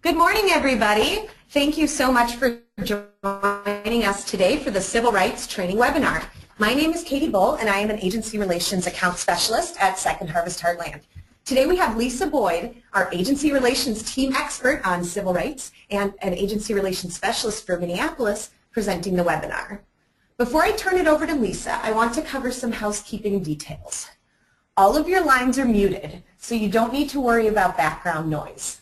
Good morning, everybody. Thank you so much for joining us today for the Civil Rights Training Webinar. My name is Katie Bull, and I am an Agency Relations Account Specialist at Second Harvest Heartland. Today we have Lisa Boyd, our Agency Relations Team Expert on Civil Rights and an Agency Relations Specialist for Minneapolis, presenting the webinar. Before I turn it over to Lisa, I want to cover some housekeeping details. All of your lines are muted, so you don't need to worry about background noise.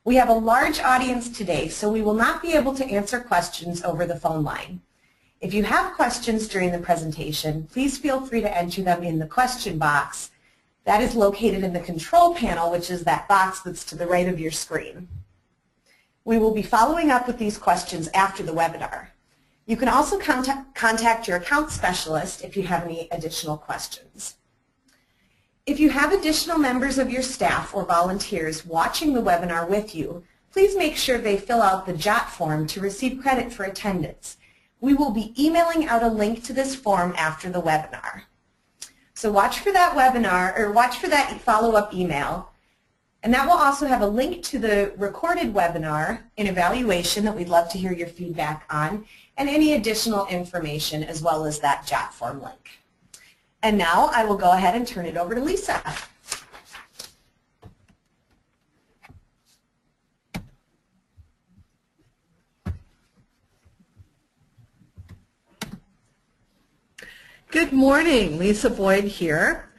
We have a large audience today, so we will not be able to answer questions over the phone line. If you have questions during the presentation, please feel free to enter them in the question box. That is located in the control panel, which is that box that's to the right of your screen. We will be following up with these questions after the webinar. You can also contact your account specialist if you have any additional questions. If you have additional members of your staff or volunteers watching the webinar with you, please make sure they fill out the JOT form to receive credit for attendance. We will be emailing out a link to this form after the webinar. So watch for that webinar, or watch for that follow-up email, and that will also have a link to the recorded webinar, an evaluation that we'd love to hear your feedback on, and any additional information as well as that JOT form link. And now I will go ahead and turn it over to Lisa. Good morning, Lisa Boyd here.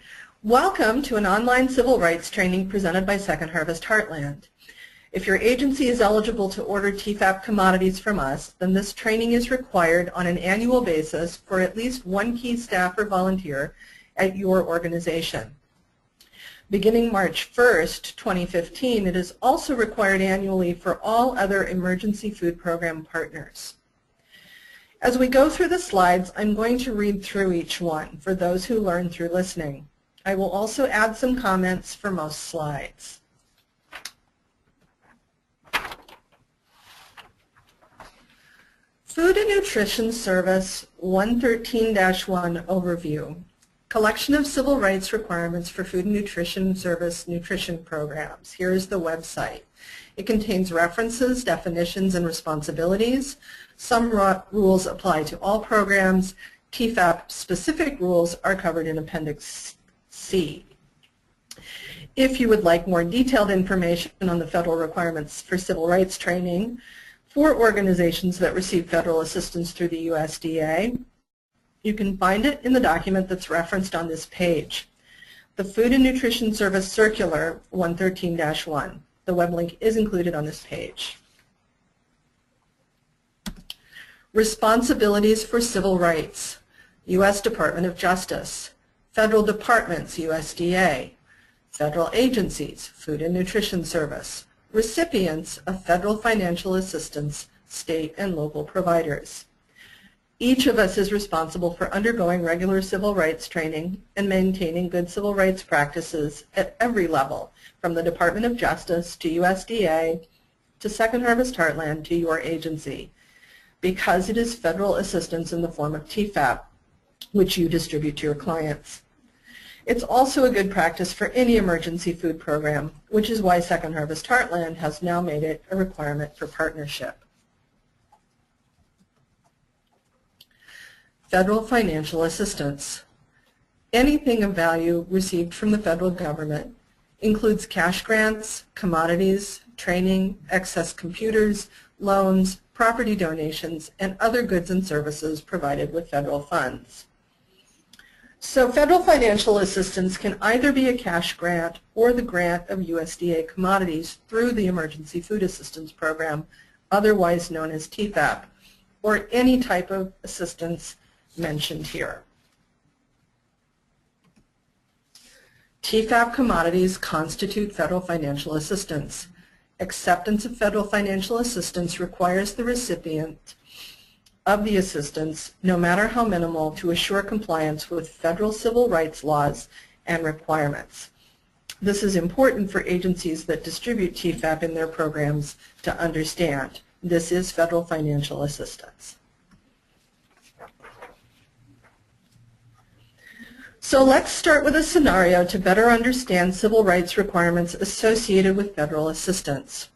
Welcome to an online civil rights training presented by Second Harvest Heartland. If your agency is eligible to order TFAP commodities from us, then this training is required on an annual basis for at least one key staff or volunteer at your organization. Beginning March 1st, 2015, it is also required annually for all other emergency food program partners. As we go through the slides, I'm going to read through each one for those who learn through listening. I will also add some comments for most slides. Food and Nutrition Service 113-1 Overview. Collection of civil rights requirements for food and nutrition service nutrition programs. Here is the website. It contains references, definitions, and responsibilities. Some rules apply to all programs. TFAP-specific rules are covered in Appendix C. If you would like more detailed information on the federal requirements for civil rights training for organizations that receive federal assistance through the USDA, you can find it in the document that's referenced on this page. The Food and Nutrition Service Circular 113-1. The web link is included on this page. Responsibilities for civil rights. U.S. Department of Justice. Federal departments, USDA. Federal agencies, Food and Nutrition Service. Recipients of federal financial assistance, state and local providers. Each of us is responsible for undergoing regular civil rights training and maintaining good civil rights practices at every level, from the Department of Justice to USDA to Second Harvest Heartland to your agency, because it is federal assistance in the form of TFAP, which you distribute to your clients. It's also a good practice for any emergency food program, which is why Second Harvest Heartland has now made it a requirement for partnership. Federal financial assistance. Anything of value received from the federal government includes cash grants, commodities, training, excess computers, loans, property donations, and other goods and services provided with federal funds. So federal financial assistance can either be a cash grant or the grant of USDA commodities through the Emergency Food Assistance Program, otherwise known as TFAP, or any type of assistance mentioned here. TFAP commodities constitute federal financial assistance. Acceptance of federal financial assistance requires the recipient of the assistance, no matter how minimal, to assure compliance with federal civil rights laws and requirements. This is important for agencies that distribute TFAP in their programs to understand. This is federal financial assistance. So let's start with a scenario to better understand civil rights requirements associated with federal assistance.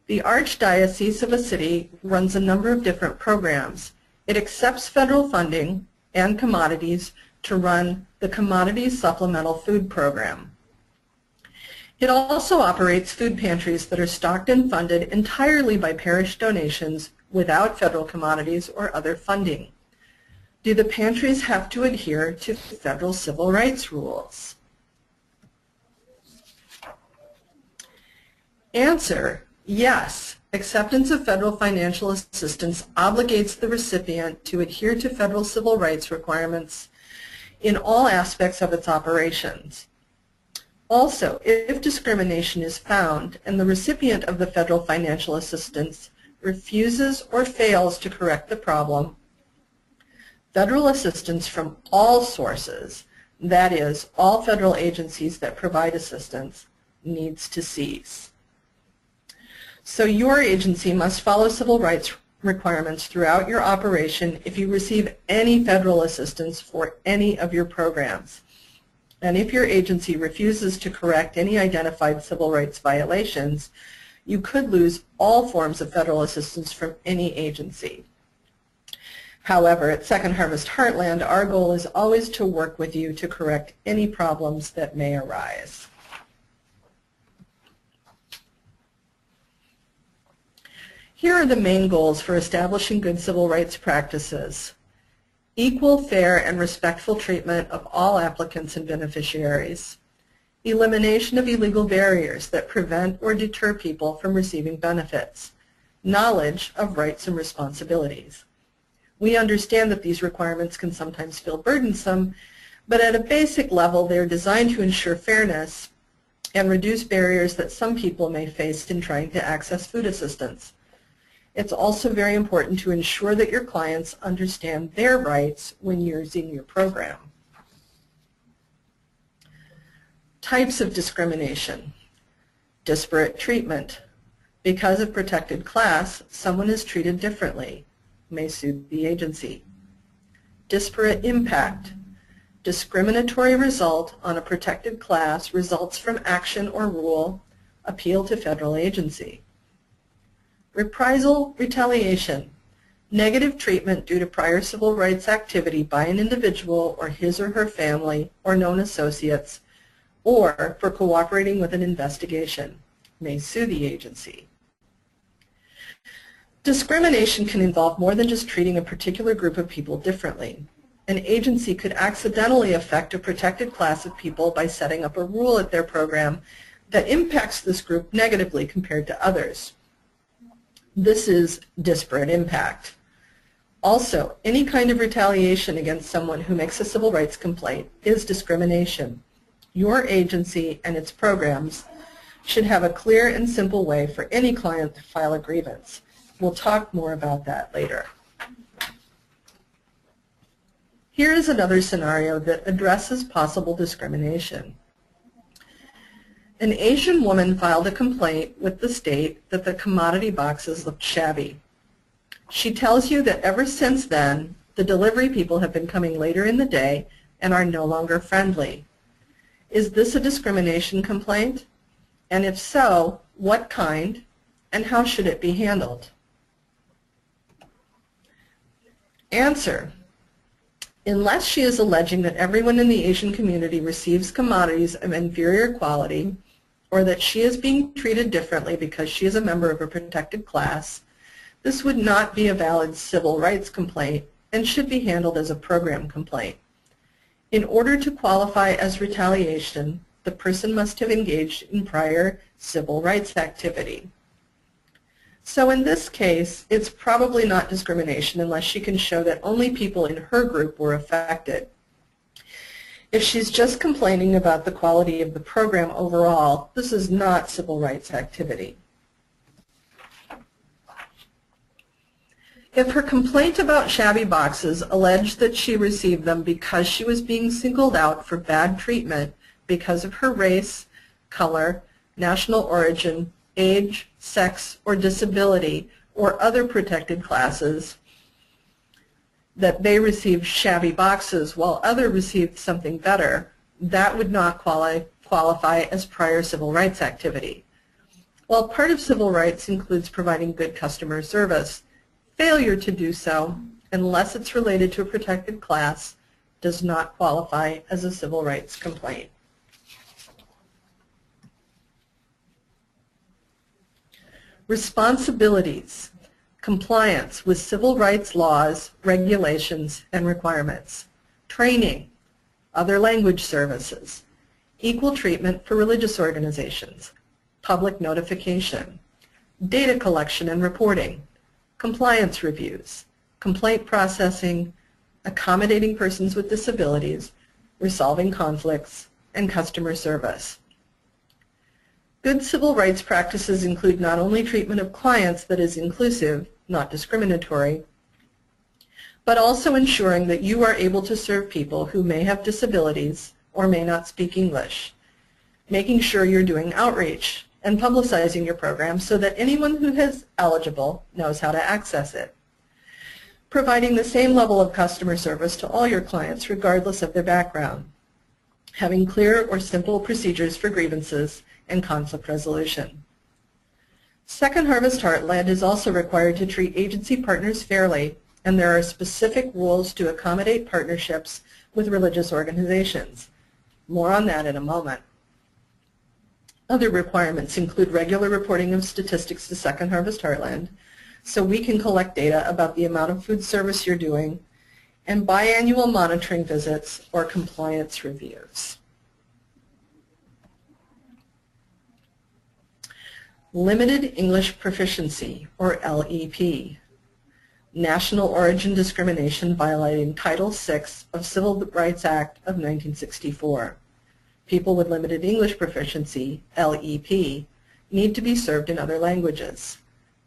The Archdiocese of a city runs a number of different programs. It accepts federal funding and commodities to run the Commodities Supplemental Food Program. It also operates food pantries that are stocked and funded entirely by parish donations without federal commodities or other funding. Do the pantries have to adhere to federal civil rights rules? Answer: yes. Acceptance of federal financial assistance obligates the recipient to adhere to federal civil rights requirements in all aspects of its operations. Also, if discrimination is found and the recipient of the federal financial assistance refuses or fails to correct the problem, federal assistance from all sources, that is, all federal agencies that provide assistance, needs to cease. So your agency must follow civil rights requirements throughout your operation if you receive any federal assistance for any of your programs. And if your agency refuses to correct any identified civil rights violations, you could lose all forms of federal assistance from any agency. However, at Second Harvest Heartland, our goal is always to work with you to correct any problems that may arise. Here are the main goals for establishing good civil rights practices: equal, fair, and respectful treatment of all applicants and beneficiaries, elimination of illegal barriers that prevent or deter people from receiving benefits, knowledge of rights and responsibilities. We understand that these requirements can sometimes feel burdensome, but at a basic level they are designed to ensure fairness and reduce barriers that some people may face in trying to access food assistance. It's also very important to ensure that your clients understand their rights when using your program. Types of discrimination. Disparate treatment. Because of protected class, someone is treated differently. May sue the agency. Disparate impact. Discriminatory result on a protected class results from action or rule. Appeal to federal agency. Reprisal, retaliation, negative treatment due to prior civil rights activity by an individual or his or her family or known associates, or for cooperating with an investigation, may sue the agency. Discrimination can involve more than just treating a particular group of people differently. An agency could accidentally affect a protected class of people by setting up a rule at their program that impacts this group negatively compared to others. This is disparate impact. Also, any kind of retaliation against someone who makes a civil rights complaint is discrimination. Your agency and its programs should have a clear and simple way for any client to file a grievance. We'll talk more about that later. Here is another scenario that addresses possible discrimination. An Asian woman filed a complaint with the state that the commodity boxes looked shabby. She tells you that ever since then, the delivery people have been coming later in the day and are no longer friendly. Is this a discrimination complaint? And if so, what kind, and how should it be handled? Answer: unless she is alleging that everyone in the Asian community receives commodities of inferior quality, or that she is being treated differently because she is a member of a protected class, this would not be a valid civil rights complaint and should be handled as a program complaint. In order to qualify as retaliation, the person must have engaged in prior civil rights activity. So in this case, it's probably not discrimination unless she can show that only people in her group were affected. If she's just complaining about the quality of the program overall, this is not civil rights activity. If her complaint about shabby boxes alleged that she received them because she was being singled out for bad treatment because of her race, color, national origin, age, sex, or disability, or other protected classes, that they received shabby boxes while others received something better, that would not qualify as prior civil rights activity. While part of civil rights includes providing good customer service, failure to do so, unless it's related to a protected class, does not qualify as a civil rights complaint. Responsibilities: compliance with civil rights laws, regulations, and requirements. Training, other language services, equal treatment for religious organizations, public notification, data collection and reporting, compliance reviews, complaint processing, accommodating persons with disabilities, resolving conflicts, and customer service. Good civil rights practices include not only treatment of clients that is inclusive, not discriminatory, but also ensuring that you are able to serve people who may have disabilities or may not speak English, making sure you're doing outreach and publicizing your program so that anyone who is eligible knows how to access it, providing the same level of customer service to all your clients regardless of their background, having clear or simple procedures for grievances and conflict resolution. Second Harvest Heartland is also required to treat agency partners fairly, and there are specific rules to accommodate partnerships with religious organizations. More on that in a moment. Other requirements include regular reporting of statistics to Second Harvest Heartland, so we can collect data about the amount of food service you're doing, and biannual monitoring visits or compliance reviews. Limited English Proficiency, or LEP. National Origin Discrimination violating Title VI of Civil Rights Act of 1964. People with limited English proficiency, LEP, need to be served in other languages.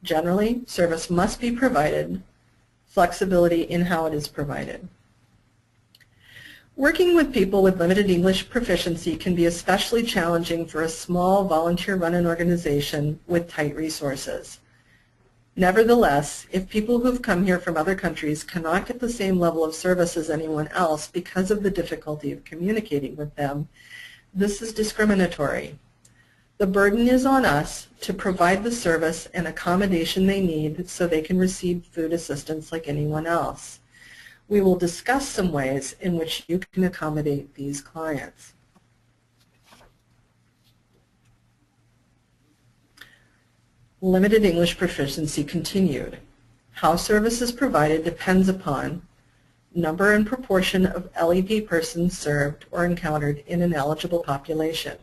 Generally, service must be provided, flexibility in how it is provided. Working with people with limited English proficiency can be especially challenging for a small volunteer-run organization with tight resources. Nevertheless, if people who have come here from other countries cannot get the same level of service as anyone else because of the difficulty of communicating with them, this is discriminatory. The burden is on us to provide the service and accommodation they need so they can receive food assistance like anyone else. We will discuss some ways in which you can accommodate these clients. Limited English proficiency continued. How service is provided depends upon number and proportion of LEP persons served or encountered in an eligible population,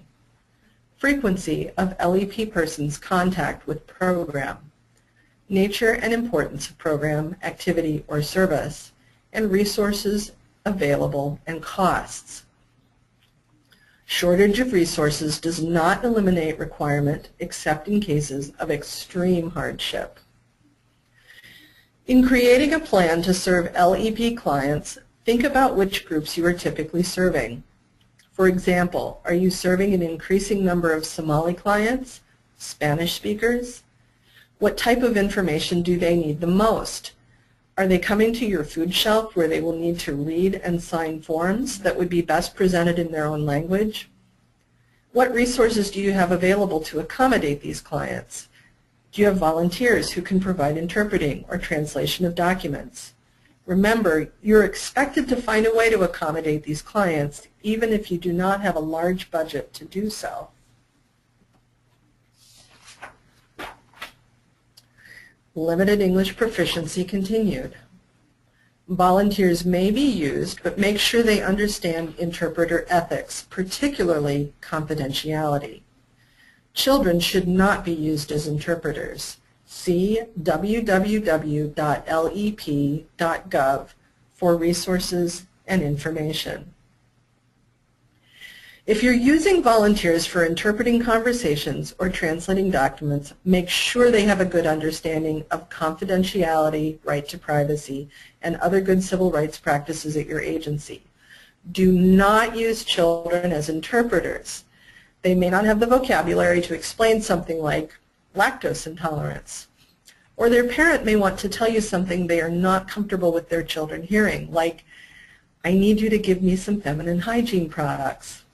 frequency of LEP persons' contact with program, nature and importance of program, activity, or service, and resources available and costs. Shortage of resources does not eliminate requirement except in cases of extreme hardship. In creating a plan to serve LEP clients, think about which groups you are typically serving. For example, are you serving an increasing number of Somali clients, Spanish speakers? What type of information do they need the most? Are they coming to your food shelf where they will need to read and sign forms that would be best presented in their own language? What resources do you have available to accommodate these clients? Do you have volunteers who can provide interpreting or translation of documents? Remember, you're expected to find a way to accommodate these clients even if you do not have a large budget to do so. Limited English proficiency continued. Volunteers may be used, but make sure they understand interpreter ethics, particularly confidentiality. Children should not be used as interpreters. See www.lep.gov for resources and information. If you're using volunteers for interpreting conversations or translating documents, make sure they have a good understanding of confidentiality, right to privacy, and other good civil rights practices at your agency. Do not use children as interpreters. They may not have the vocabulary to explain something like lactose intolerance. Or their parent may want to tell you something they are not comfortable with their children hearing, like, I need you to give me some feminine hygiene products.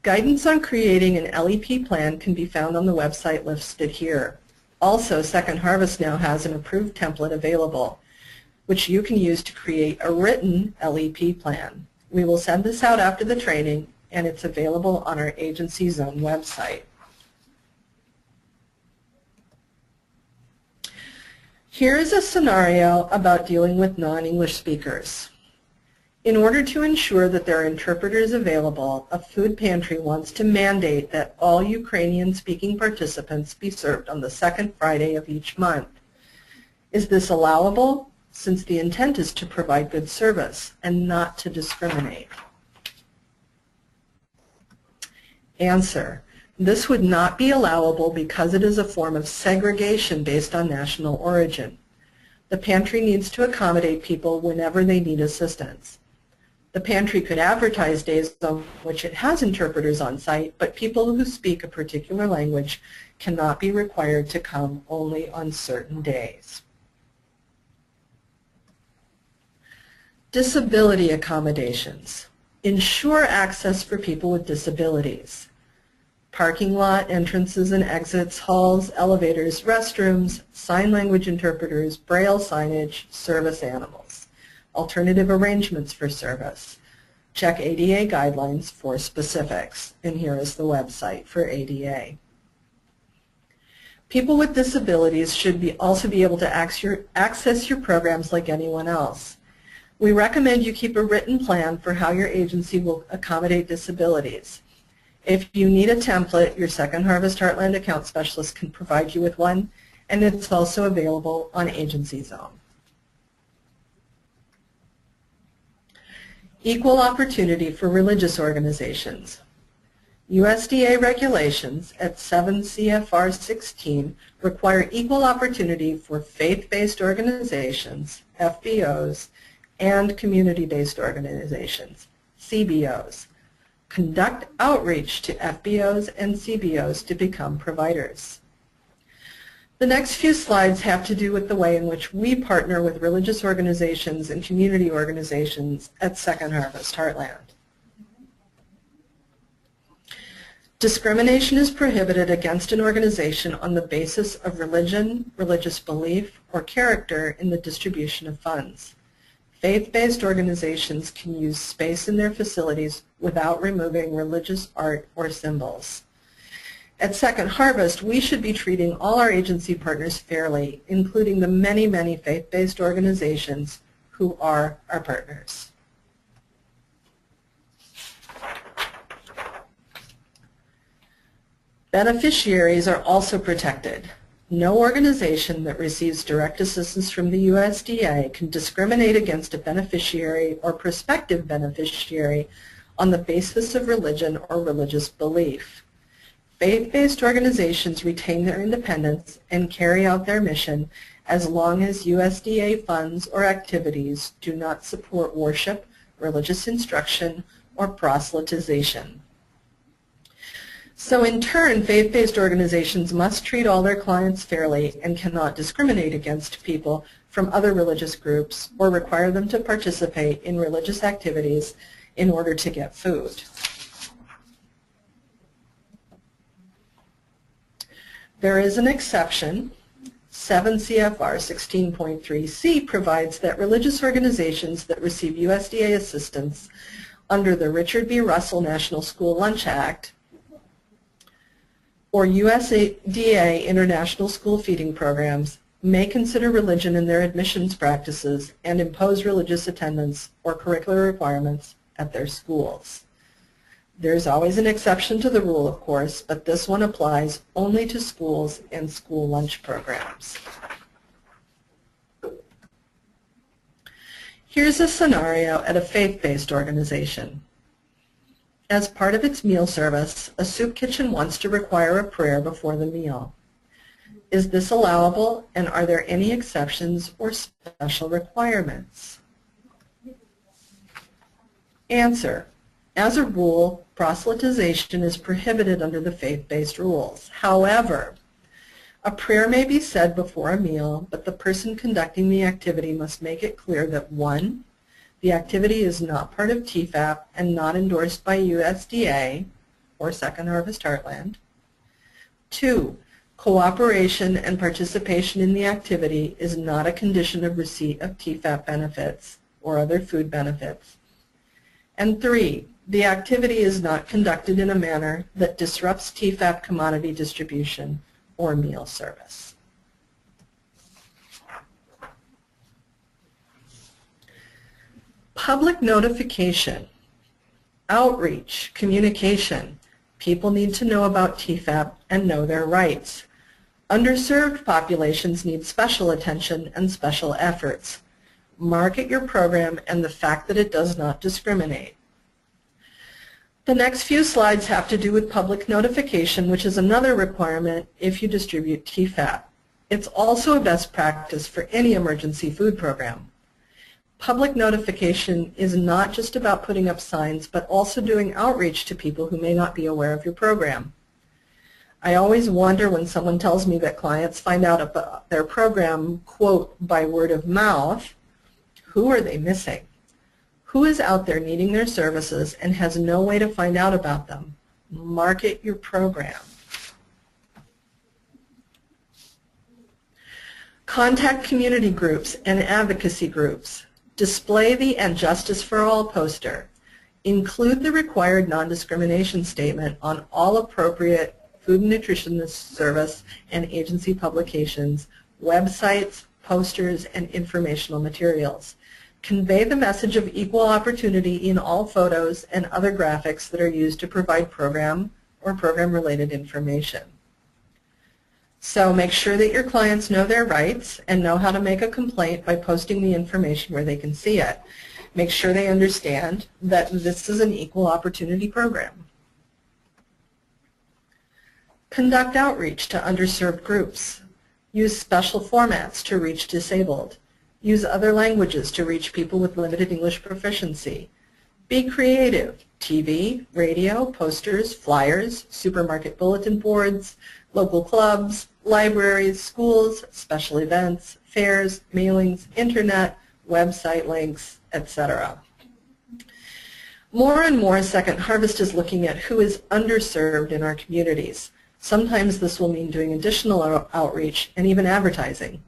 Guidance on creating an LEP plan can be found on the website listed here. Also, Second Harvest now has an approved template available, which you can use to create a written LEP plan. We will send this out after the training, and it's available on our Agency Zone website. Here is a scenario about dealing with non-English speakers. In order to ensure that there are interpreters available, a food pantry wants to mandate that all Ukrainian-speaking participants be served on the second Friday of each month. Is this allowable, since the intent is to provide good service and not to discriminate? Answer: this would not be allowable because it is a form of segregation based on national origin. The pantry needs to accommodate people whenever they need assistance. The pantry could advertise days on which it has interpreters on site, but people who speak a particular language cannot be required to come only on certain days. Disability accommodations. Ensure access for people with disabilities. Parking lot, entrances and exits, halls, elevators, restrooms, sign language interpreters, braille signage, service animals. Alternative arrangements for service. Check ADA guidelines for specifics, and here is the website for ADA. People with disabilities should also be able to access your programs like anyone else. We recommend you keep a written plan for how your agency will accommodate disabilities. If you need a template, your Second Harvest Heartland account specialist can provide you with one, and it's also available on Agency Zone. Equal opportunity for religious organizations. USDA regulations at 7 CFR 16 require equal opportunity for faith-based organizations, FBOs, and community-based organizations, CBOs. Conduct outreach to FBOs and CBOs to become providers. The next few slides have to do with the way in which we partner with religious organizations and community organizations at Second Harvest Heartland. Discrimination is prohibited against an organization on the basis of religion, religious belief, or character in the distribution of funds. Faith-based organizations can use space in their facilities without removing religious art or symbols. At Second Harvest, we should be treating all our agency partners fairly, including the many, many faith-based organizations who are our partners. Beneficiaries are also protected. No organization that receives direct assistance from the USDA can discriminate against a beneficiary or prospective beneficiary on the basis of religion or religious belief. Faith-based organizations retain their independence and carry out their mission as long as USDA funds or activities do not support worship, religious instruction, or proselytization. So in turn, faith-based organizations must treat all their clients fairly and cannot discriminate against people from other religious groups or require them to participate in religious activities in order to get food. There is an exception. 7 CFR 16.3c provides that religious organizations that receive USDA assistance under the Richard B. Russell National School Lunch Act or USDA International School Feeding Programs may consider religion in their admissions practices and impose religious attendance or curricular requirements at their schools. There's always an exception to the rule, of course, but this one applies only to schools and school lunch programs. Here's a scenario at a faith-based organization. As part of its meal service, a soup kitchen wants to require a prayer before the meal. Is this allowable, and are there any exceptions or special requirements? Answer. As a rule, proselytization is prohibited under the faith-based rules. However, a prayer may be said before a meal, but the person conducting the activity must make it clear that 1, the activity is not part of TFAP and not endorsed by USDA, or Second Harvest Heartland. 2, cooperation and participation in the activity is not a condition of receipt of TFAP benefits or other food benefits. And 3, the activity is not conducted in a manner that disrupts TFAP commodity distribution or meal service. Public notification, outreach, communication. People need to know about TFAP and know their rights. Underserved populations need special attention and special efforts. Market your program and the fact that it does not discriminate. The next few slides have to do with public notification, which is another requirement if you distribute TFAP. It's also a best practice for any emergency food program. Public notification is not just about putting up signs, but also doing outreach to people who may not be aware of your program. I always wonder when someone tells me that clients find out about their program, quote, by word of mouth, who are they missing? Who is out there needing their services and has no way to find out about them? Market your program. Contact community groups and advocacy groups. Display the And Justice for All poster. Include the required non-discrimination statement on all appropriate Food and Nutrition Service and agency publications, websites, posters, and informational materials. Convey the message of equal opportunity in all photos and other graphics that are used to provide program or program-related information. So make sure that your clients know their rights and know how to make a complaint by posting the information where they can see it. Make sure they understand that this is an equal opportunity program. Conduct outreach to underserved groups. Use special formats to reach disabled. Use other languages to reach people with limited English proficiency. Be creative. TV, radio, posters, flyers, supermarket bulletin boards, local clubs, libraries, schools, special events, fairs, mailings, internet, website links, etc. More and more, Second Harvest is looking at who is underserved in our communities. Sometimes this will mean doing additional outreach and even advertising.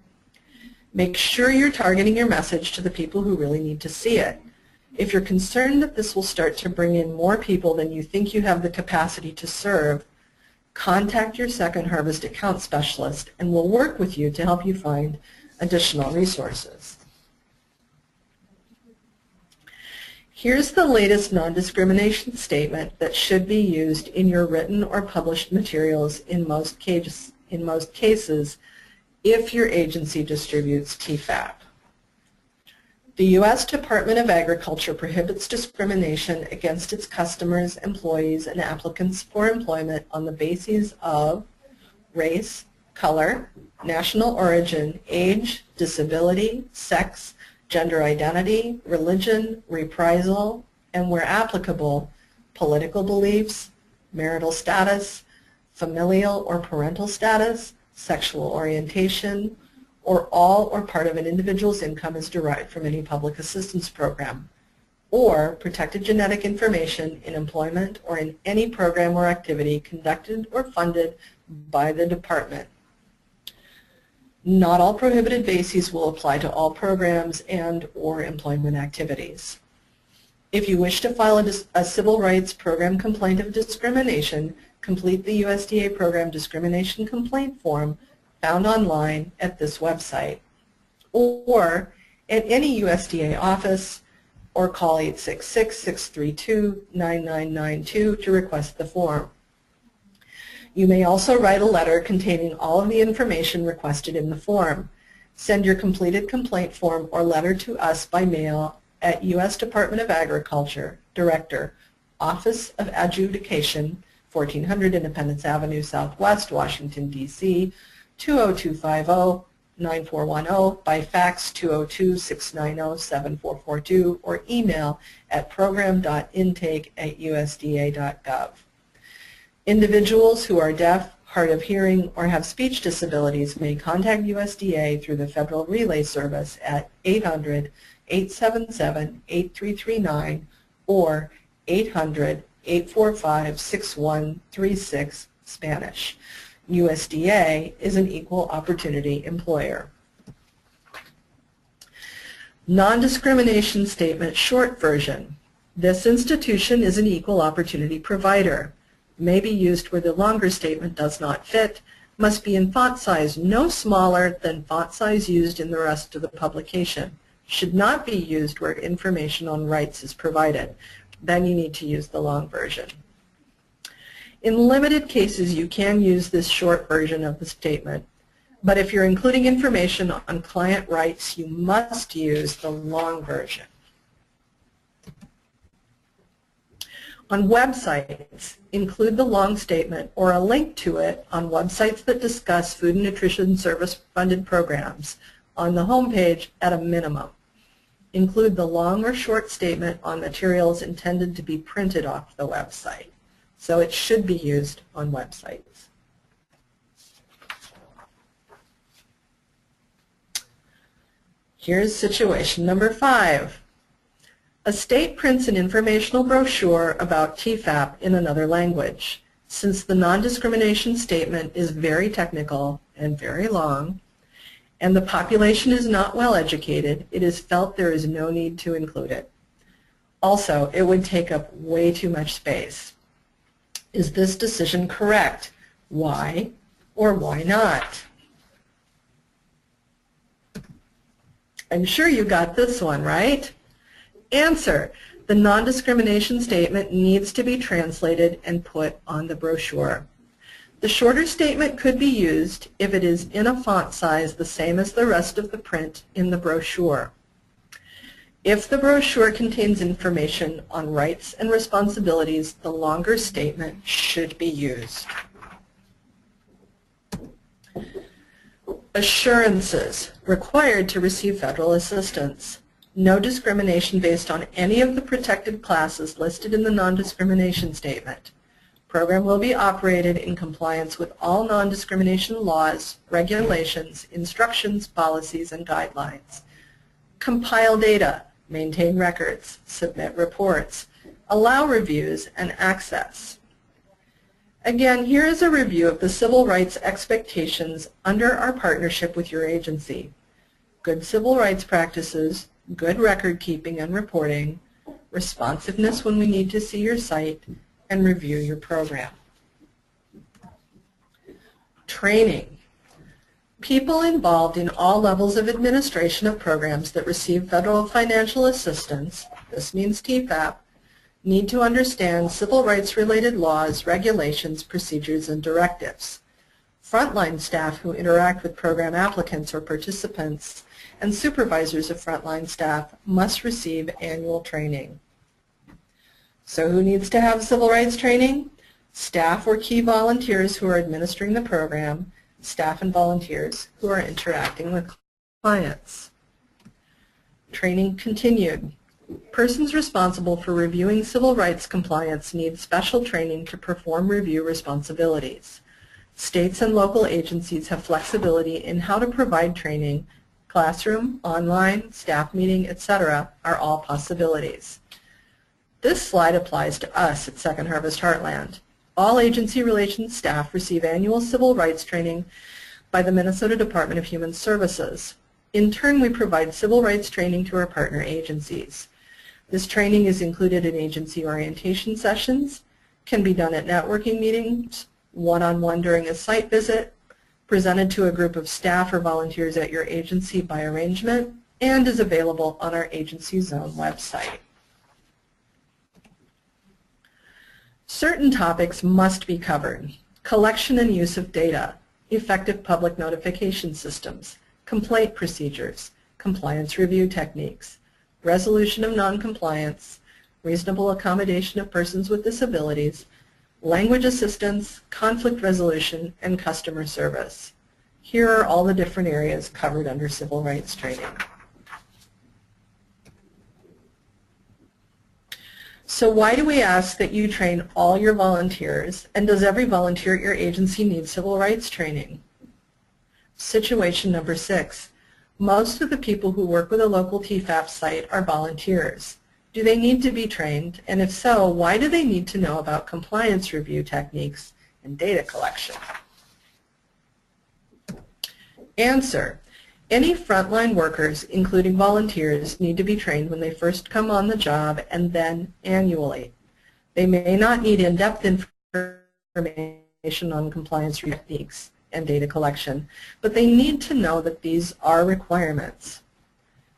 Make sure you're targeting your message to the people who really need to see it. If you're concerned that this will start to bring in more people than you think you have the capacity to serve, contact your Second Harvest account specialist and we'll work with you to help you find additional resources. Here's the latest non-discrimination statement that should be used in your written or published materials in most cases if your agency distributes TFAP. The U.S. Department of Agriculture prohibits discrimination against its customers, employees, and applicants for employment on the basis of race, color, national origin, age, disability, sex, gender identity, religion, reprisal, and where applicable, political beliefs, marital status, familial or parental status, sexual orientation, or all or part of an individual's income is derived from any public assistance program, or protected genetic information in employment or in any program or activity conducted or funded by the department. Not all prohibited bases will apply to all programs and or employment activities. If you wish to file a civil rights program complaint of discrimination, complete the USDA program discrimination complaint form found online at this website or at any USDA office, or call 866-632-9992 to request the form. You may also write a letter containing all of the information requested in the form. Send your completed complaint form or letter to us by mail at U.S. Department of Agriculture, Director, Office of Adjudication, 1400 Independence Avenue Southwest, Washington, D.C., 20250-9410, by fax 202-690-7442, or email at program.intake@usda.gov. Individuals who are deaf, hard of hearing, or have speech disabilities may contact USDA through the Federal Relay Service at 800-877-8339 or 845-6136 Spanish. USDA is an equal opportunity employer. Non-discrimination statement short version. This institution is an equal opportunity provider. May be used where the longer statement does not fit, must be in font size no smaller than font size used in the rest of the publication. Should not be used where information on rights is provided. Then you need to use the long version. In limited cases, you can use this short version of the statement, but if you're including information on client rights, you must use the long version. On websites, include the long statement or a link to it on websites that discuss food and nutrition service funded programs on the home page at a minimum. Include the long or short statement on materials intended to be printed off the website. So it should be used on websites. Here's situation number 5. A state prints an informational brochure about TFAP in another language. Since the non-discrimination statement is very technical and very long, and the population is not well educated, it is felt there is no need to include it. Also, it would take up way too much space. Is this decision correct? Why or why not? I'm sure you got this one, right? Answer. The non-discrimination statement needs to be translated and put on the brochure. The shorter statement could be used if it is in a font size the same as the rest of the print in the brochure. If the brochure contains information on rights and responsibilities, the longer statement should be used. Assurances required to receive federal assistance. No discrimination based on any of the protected classes listed in the non-discrimination statement. Program will be operated in compliance with all non-discrimination laws, regulations, instructions, policies, and guidelines. Compile data, maintain records, submit reports, allow reviews, and access. Again, here is a review of the civil rights expectations under our partnership with your agency. Good civil rights practices, good record keeping and reporting, responsiveness when we need to see your site, and review your program. Training. People involved in all levels of administration of programs that receive federal financial assistance, this means TFAP, need to understand civil rights related laws, regulations, procedures, and directives. Frontline staff who interact with program applicants or participants and supervisors of frontline staff must receive annual training. So who needs to have civil rights training? Staff or key volunteers who are administering the program, staff and volunteers who are interacting with clients. Training continued. Persons responsible for reviewing civil rights compliance need special training to perform review responsibilities. States and local agencies have flexibility in how to provide training. Classroom, online, staff meeting, etc. are all possibilities. This slide applies to us at Second Harvest Heartland. All agency relations staff receive annual civil rights training by the Minnesota Department of Human Services. In turn, we provide civil rights training to our partner agencies. This training is included in agency orientation sessions, can be done at networking meetings, one-on-one during a site visit, presented to a group of staff or volunteers at your agency by arrangement, and is available on our Agency Zone website. Certain topics must be covered. Collection and use of data, effective public notification systems, complaint procedures, compliance review techniques, resolution of noncompliance, reasonable accommodation of persons with disabilities, language assistance, conflict resolution, and customer service. Here are all the different areas covered under civil rights training. So why do we ask that you train all your volunteers, and does every volunteer at your agency need civil rights training? Situation number 6. Most of the people who work with a local TFAP site are volunteers. Do they need to be trained? And if so, why do they need to know about compliance review techniques and data collection? Answer. Any frontline workers, including volunteers, need to be trained when they first come on the job and then annually. They may not need in-depth information on compliance techniques and data collection, but they need to know that these are requirements.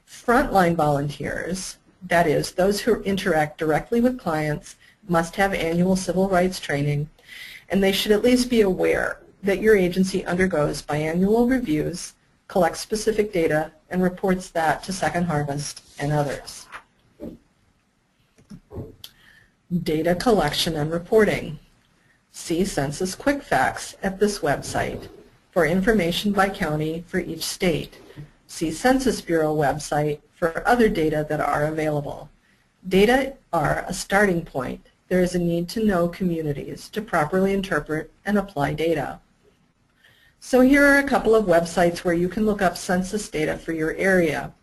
Frontline volunteers, that is, those who interact directly with clients, must have annual civil rights training, and they should at least be aware that your agency undergoes biannual reviews, collects specific data, and reports that to Second Harvest and others. Data collection and reporting. See Census Quick Facts at this website for information by county for each state. See Census Bureau website for other data that are available. Data are a starting point. There is a need to know communities to properly interpret and apply data. So here are a couple of websites where you can look up census data for your area.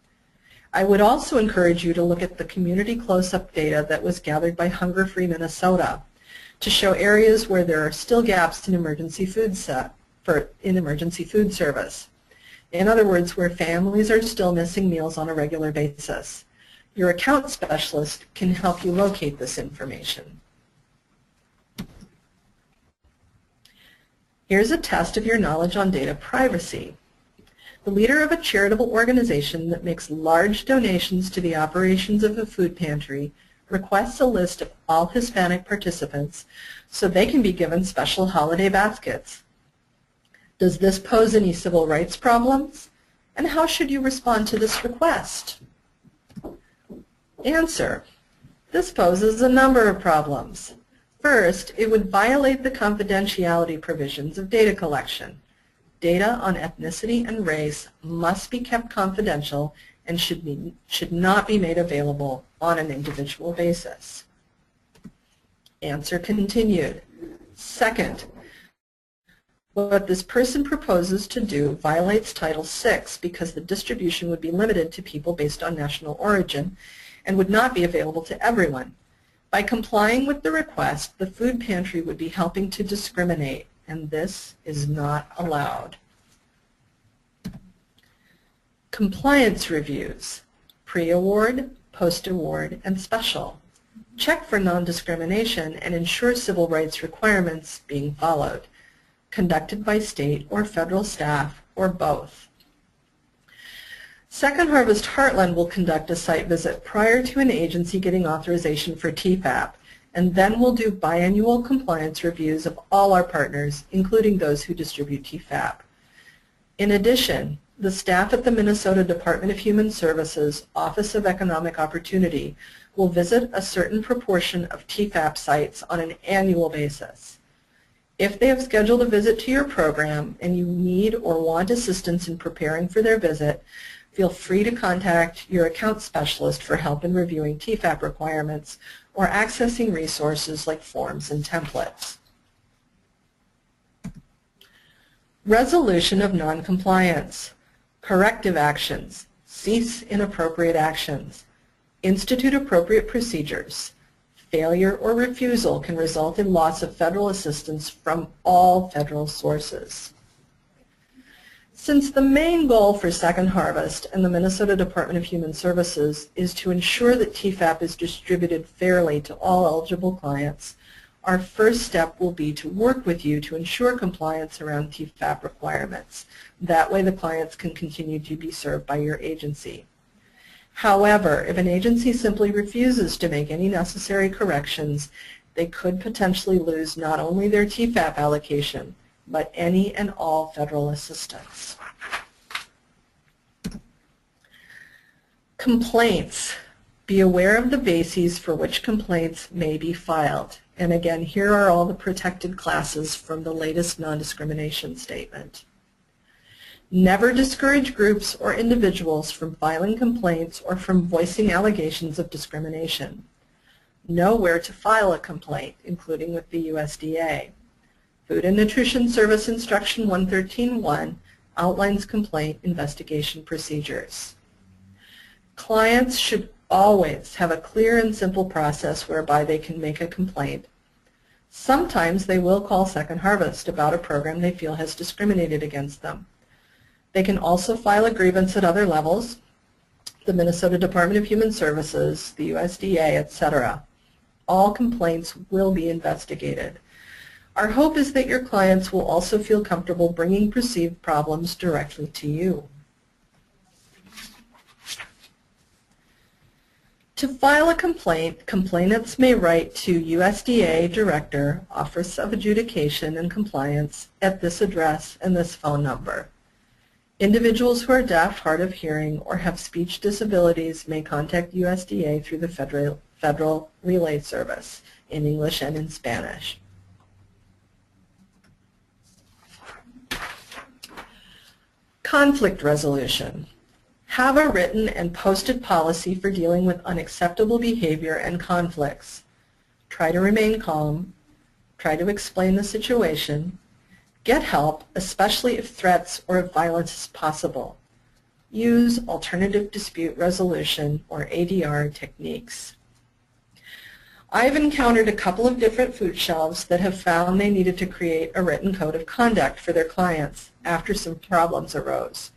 I would also encourage you to look at the community close-up data that was gathered by Hunger Free Minnesota to show areas where there are still gaps in emergency food service. In other words, where families are still missing meals on a regular basis. Your account specialist can help you locate this information. Here's a test of your knowledge on data privacy. The leader of a charitable organization that makes large donations to the operations of a food pantry requests a list of all Hispanic participants so they can be given special holiday baskets. Does this pose any civil rights problems? And how should you respond to this request? Answer. This poses a number of problems. First, it would violate the confidentiality provisions of data collection. Data on ethnicity and race must be kept confidential and should not be made available on an individual basis. Answer continued. Second, what this person proposes to do violates Title VI because the distribution would be limited to people based on national origin and would not be available to everyone. By complying with the request, the food pantry would be helping to discriminate, and this is not allowed. Compliance reviews, pre-award, post-award, and special. Check for non-discrimination and ensure civil rights requirements being followed, conducted by state or federal staff or both. Second Harvest Heartland will conduct a site visit prior to an agency getting authorization for TFAP, and then we'll do biannual compliance reviews of all our partners, including those who distribute TFAP. In addition, the staff at the Minnesota Department of Human Services Office of Economic Opportunity will visit a certain proportion of TFAP sites on an annual basis. If they have scheduled a visit to your program and you need or want assistance in preparing for their visit, feel free to contact your account specialist for help in reviewing TFAP requirements or accessing resources like forms and templates. Resolution of noncompliance. Corrective actions. Cease inappropriate actions. Institute appropriate procedures. Failure or refusal can result in loss of federal assistance from all federal sources. Since the main goal for Second Harvest and the Minnesota Department of Human Services is to ensure that TFAP is distributed fairly to all eligible clients, our first step will be to work with you to ensure compliance around TFAP requirements. That way the clients can continue to be served by your agency. However, if an agency simply refuses to make any necessary corrections, they could potentially lose not only their TFAP allocation, but any and all federal assistance. Complaints. Be aware of the bases for which complaints may be filed. And again, here are all the protected classes from the latest non-discrimination statement. Never discourage groups or individuals from filing complaints or from voicing allegations of discrimination. Know where to file a complaint, including with the USDA. Food and Nutrition Service Instruction 113.1 outlines complaint investigation procedures. Clients should always have a clear and simple process whereby they can make a complaint. Sometimes they will call Second Harvest about a program they feel has discriminated against them. They can also file a grievance at other levels, the Minnesota Department of Human Services, the USDA, etc. All complaints will be investigated. Our hope is that your clients will also feel comfortable bringing perceived problems directly to you. To file a complaint, complainants may write to USDA Director, Office of Adjudication and Compliance at this address and this phone number. Individuals who are deaf, hard of hearing, or have speech disabilities may contact USDA through the Federal Relay Service in English and in Spanish. Conflict resolution. Have a written and posted policy for dealing with unacceptable behavior and conflicts. Try to remain calm. Try to explain the situation. Get help, especially if threats or if violence is possible. Use alternative dispute resolution or ADR techniques. I've encountered a couple of different food shelves that have found they needed to create a written code of conduct for their clients after some problems arose.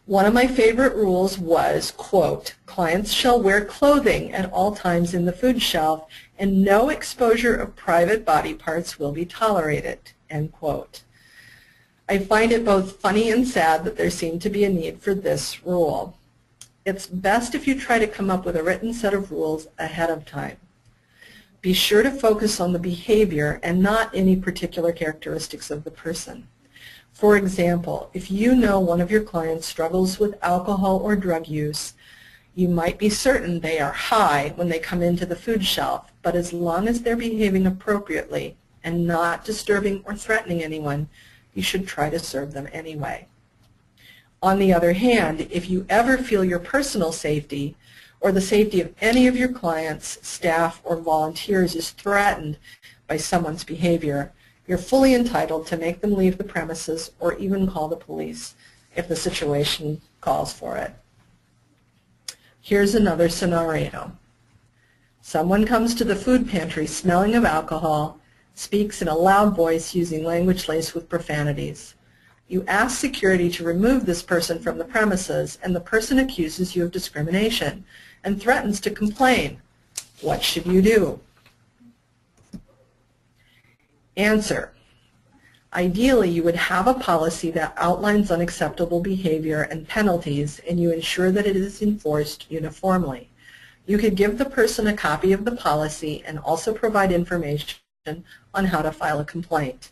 One of my favorite rules was, quote, clients shall wear clothing at all times in the food shelf and no exposure of private body parts will be tolerated, end quote. I find it both funny and sad that there seemed to be a need for this rule. It's best if you try to come up with a written set of rules ahead of time. Be sure to focus on the behavior and not any particular characteristics of the person. For example, if you know one of your clients struggles with alcohol or drug use, you might be certain they are high when they come into the food shelf, but as long as they're behaving appropriately and not disturbing or threatening anyone, you should try to serve them anyway. On the other hand, if you ever feel your personal safety or the safety of any of your clients, staff, or volunteers is threatened by someone's behavior, you're fully entitled to make them leave the premises or even call the police if the situation calls for it. Here's another scenario. Someone comes to the food pantry smelling of alcohol, speaks in a loud voice using language laced with profanities. You ask security to remove this person from the premises, and the person accuses you of discrimination and threatens to complain. What should you do? Answer. Ideally, you would have a policy that outlines unacceptable behavior and penalties, and you ensure that it is enforced uniformly. You could give the person a copy of the policy and also provide information on how to file a complaint.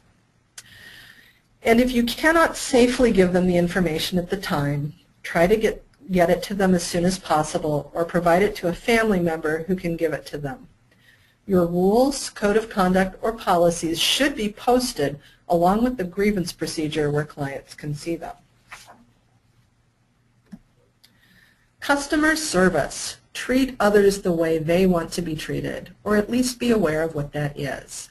And if you cannot safely give them the information at the time, try to get it to them as soon as possible or provide it to a family member who can give it to them. Your rules, code of conduct, or policies should be posted along with the grievance procedure where clients can see them. Customer service. Treat others the way they want to be treated, or at least be aware of what that is.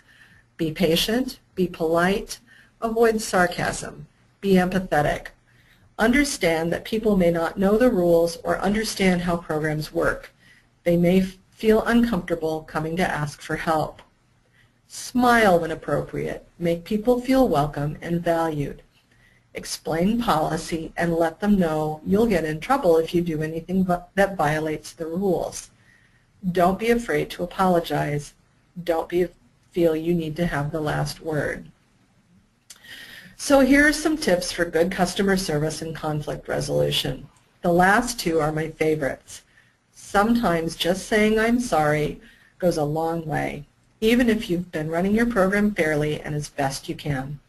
Be patient, be polite, avoid sarcasm, be empathetic. Understand that people may not know the rules or understand how programs work. They may feel uncomfortable coming to ask for help. Smile when appropriate. Make people feel welcome and valued. Explain policy and let them know you'll get in trouble if you do anything that violates the rules. Don't be afraid to apologize. Don't feel you need to have the last word. So here are some tips for good customer service and conflict resolution. The last two are my favorites. Sometimes just saying I'm sorry goes a long way, even if you've been running your program fairly and as best you can.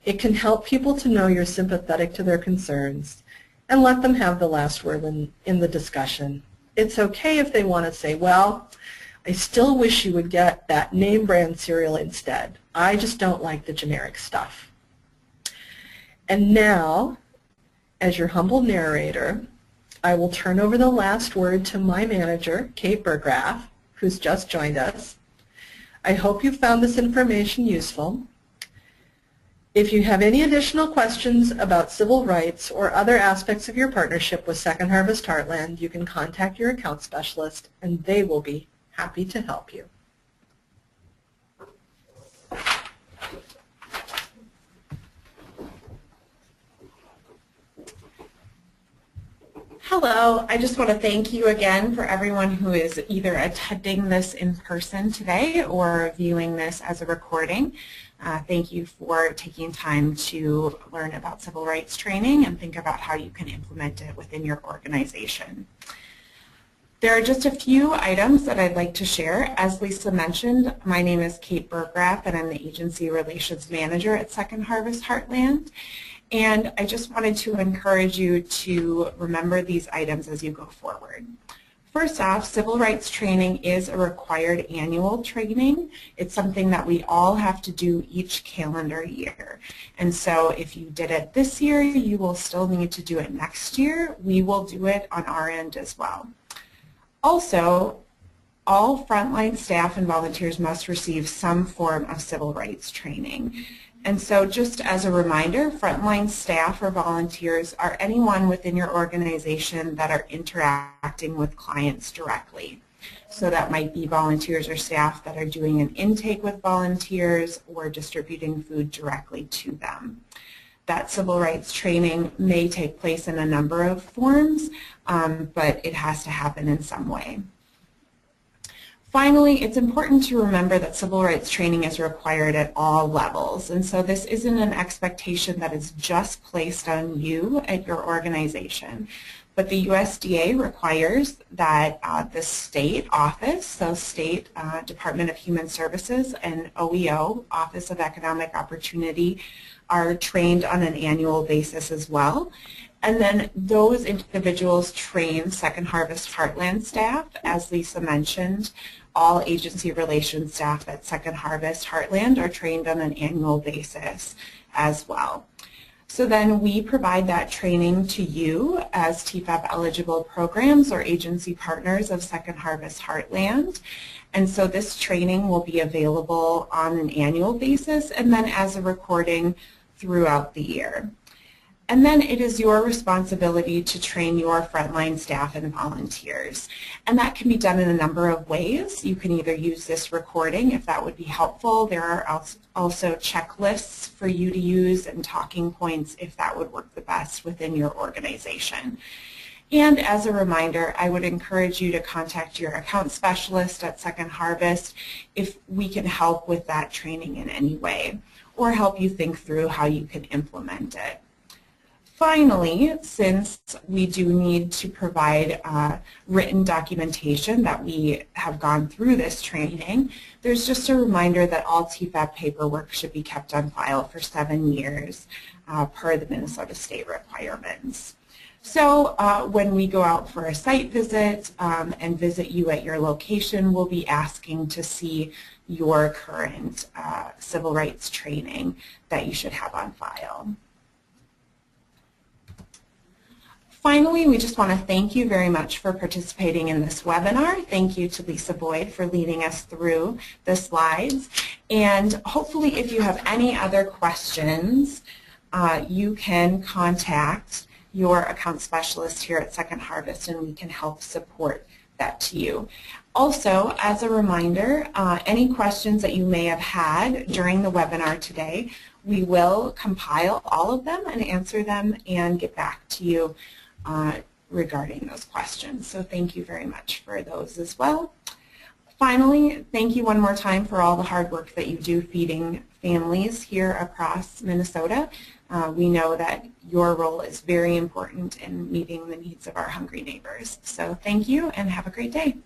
It can help people to know you're sympathetic to their concerns and let them have the last word in the discussion. It's okay if they want to say, well, I still wish you would get that name brand cereal instead. I just don't like the generic stuff. And now, as your humble narrator, I will turn over the last word to my manager, Kate Burgraff, who's just joined us. I hope you found this information useful. If you have any additional questions about civil rights or other aspects of your partnership with Second Harvest Heartland, you can contact your account specialist and they will be happy to help you. Hello, I just want to thank you again for everyone who is either attending this in person today or viewing this as a recording. Thank you for taking time to learn about civil rights training and think about how you can implement it within your organization. There are just a few items that I'd like to share. As Lisa mentioned, my name is Kate Berggraf and I'm the Agency Relations Manager at Second Harvest Heartland. And I just wanted to encourage you to remember these items as you go forward. First off, civil rights training is a required annual training. It's something that we all have to do each calendar year. And so if you did it this year, you will still need to do it next year. We will do it on our end as well. Also, all frontline staff and volunteers must receive some form of civil rights training. And so just as a reminder, frontline staff or volunteers are anyone within your organization that are interacting with clients directly. So that might be volunteers or staff that are doing an intake with volunteers or distributing food directly to them. That civil rights training may take place in a number of forms, but it has to happen in some way. Finally, it's important to remember that civil rights training is required at all levels, and so this isn't an expectation that is just placed on you at your organization. But the USDA requires that the state office, so State Department of Human Services and OEO, Office of Economic Opportunity, are trained on an annual basis as well. And then those individuals train Second Harvest Heartland staff. As Lisa mentioned, all agency relations staff at Second Harvest Heartland are trained on an annual basis as well. So then we provide that training to you as TFAP eligible programs or agency partners of Second Harvest Heartland. And so this training will be available on an annual basis and then as a recording throughout the year. And then it is your responsibility to train your frontline staff and volunteers. And that can be done in a number of ways. You can either use this recording if that would be helpful. There are also checklists for you to use and talking points if that would work the best within your organization. And as a reminder, I would encourage you to contact your account specialist at Second Harvest if we can help with that training in any way or help you think through how you can implement it. Finally, since we do need to provide written documentation that we have gone through this training, there's just a reminder that all TFAP paperwork should be kept on file for 7 years per the Minnesota state requirements. So when we go out for a site visit and visit you at your location, we'll be asking to see your current civil rights training that you should have on file. Finally, we just want to thank you very much for participating in this webinar. Thank you to Lisa Boyd for leading us through the slides. And hopefully if you have any other questions, you can contact your account specialist here at Second Harvest and we can help support that to you. Also, as a reminder, any questions that you may have had during the webinar today, we will compile all of them and answer them and get back to you regarding those questions. So thank you very much for those as well. Finally, thank you one more time for all the hard work that you do feeding families here across Minnesota. We know that your role is very important in meeting the needs of our hungry neighbors. So thank you and have a great day.